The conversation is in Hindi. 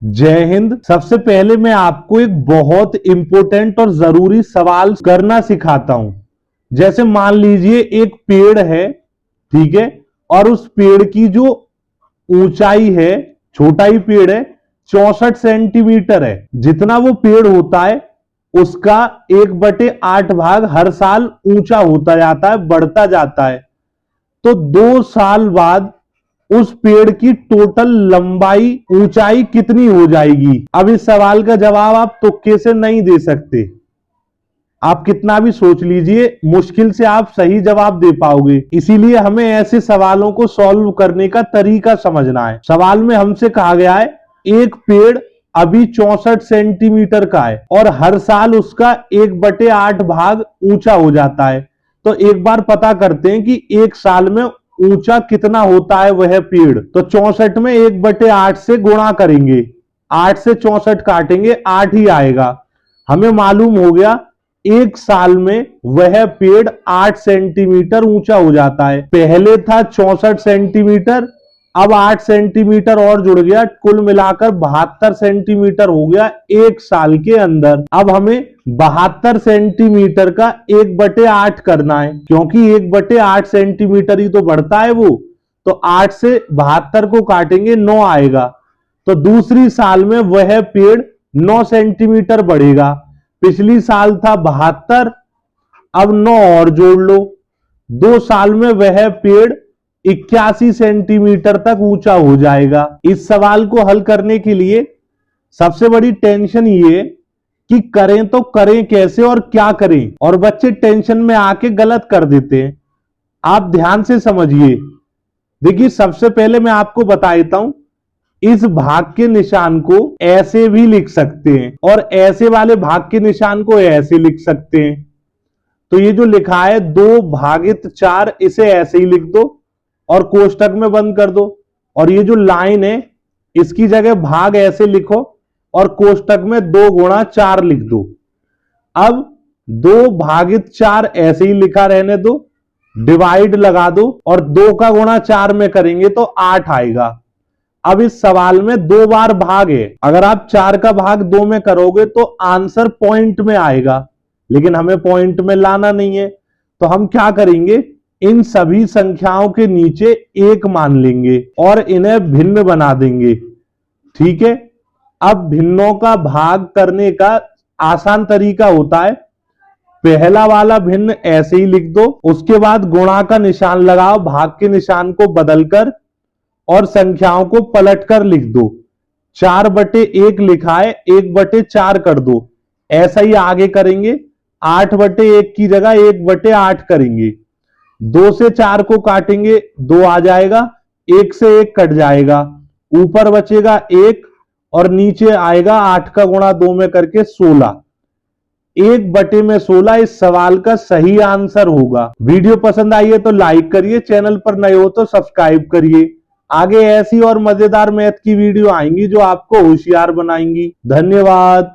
जय हिंद। सबसे पहले मैं आपको एक बहुत इंपॉर्टेंट और जरूरी सवाल करना सिखाता हूं। जैसे मान लीजिए एक पेड़ है, ठीक है, और उस पेड़ की जो ऊंचाई है, छोटा ही पेड़ है, 64 सेंटीमीटर है। जितना वो पेड़ होता है उसका 1/8 भाग हर साल ऊंचा होता जाता है, बढ़ता जाता है। तो 2 साल बाद उस पेड़ की टोटल लंबाई, ऊंचाई कितनी हो जाएगी? अब इस सवाल का जवाब आप तुक्के से नहीं दे सकते। आप कितना भी सोच लीजिए, मुश्किल से आप सही जवाब दे पाओगे। इसीलिए हमें ऐसे सवालों को सॉल्व करने का तरीका समझना है। सवाल में हमसे कहा गया है एक पेड़ अभी 64 सेंटीमीटर का है और हर साल उसका 1/8 भाग ऊंचा हो जाता है। तो एक बार पता करते हैं कि एक साल में ऊंचा कितना होता है वह पेड़। तो 64 में 1/8 से गुणा करेंगे, 8 से 64 काटेंगे, 8 ही आएगा। हमें मालूम हो गया एक साल में वह पेड़ 8 सेंटीमीटर ऊंचा हो जाता है। पहले था 64 सेंटीमीटर, अब 8 सेंटीमीटर और जुड़ गया, कुल मिलाकर 72 सेंटीमीटर हो गया एक साल के अंदर। अब हमें 72 सेंटीमीटर का 1/8 करना है, क्योंकि 1/8 सेंटीमीटर ही तो बढ़ता है वो। तो 8 से 72 को काटेंगे, 9 आएगा। तो दूसरी साल में वह पेड़ 9 सेंटीमीटर बढ़ेगा। पिछली साल था 72, अब 9 और जोड़ लो। 2 साल में वह पेड़ 81 सेंटीमीटर तक ऊंचा हो जाएगा। इस सवाल को हल करने के लिए सबसे बड़ी टेंशन ये कि करें तो करें कैसे और क्या करें, और बच्चे टेंशन में आके गलत कर देते हैं। आप ध्यान से समझिए। देखिए, सबसे पहले मैं आपको बता देता हूं, इस भाग के निशान को ऐसे भी लिख सकते हैं और ऐसे वाले भाग के निशान को ऐसे लिख सकते हैं। तो ये जो लिखा है 2/4, इसे ऐसे ही लिख दो और कोष्टक में बंद कर दो। और ये जो लाइन है इसकी जगह भाग ऐसे लिखो और कोष्टक में 2 × 4 लिख दो। अब 2/4 ऐसे ही लिखा रहने दो, डिवाइड लगा दो और 2 का गुणा 4 में करेंगे तो 8 आएगा। अब इस सवाल में 2 बार भाग है, अगर आप 4 का भाग 2 में करोगे तो आंसर पॉइंट में आएगा, लेकिन हमें पॉइंट में लाना नहीं है। तो हम क्या करेंगे, इन सभी संख्याओं के नीचे 1 मान लेंगे और इन्हें भिन्न बना देंगे। ठीक है। अब भिन्नों का भाग करने का आसान तरीका होता है, पहला वाला भिन्न ऐसे ही लिख दो, उसके बाद गुणा का निशान लगाओ, भाग के निशान को बदलकर और संख्याओं को पलटकर लिख दो। 4/1 लिखा है, 1/4 कर दो। ऐसा ही आगे करेंगे, 8/1 की जगह 1/8 करेंगे। 2 से 4 को काटेंगे, 2 आ जाएगा, 1 से 1 कट जाएगा, ऊपर बचेगा 1 और नीचे आएगा 8 का गुणा 2 में करके 16। 1/16 इस सवाल का सही आंसर होगा। वीडियो पसंद आई है तो लाइक करिए, चैनल पर नए हो तो सब्सक्राइब करिए। आगे ऐसी और मजेदार मैथ की वीडियो आएंगी जो आपको होशियार बनाएंगी। धन्यवाद।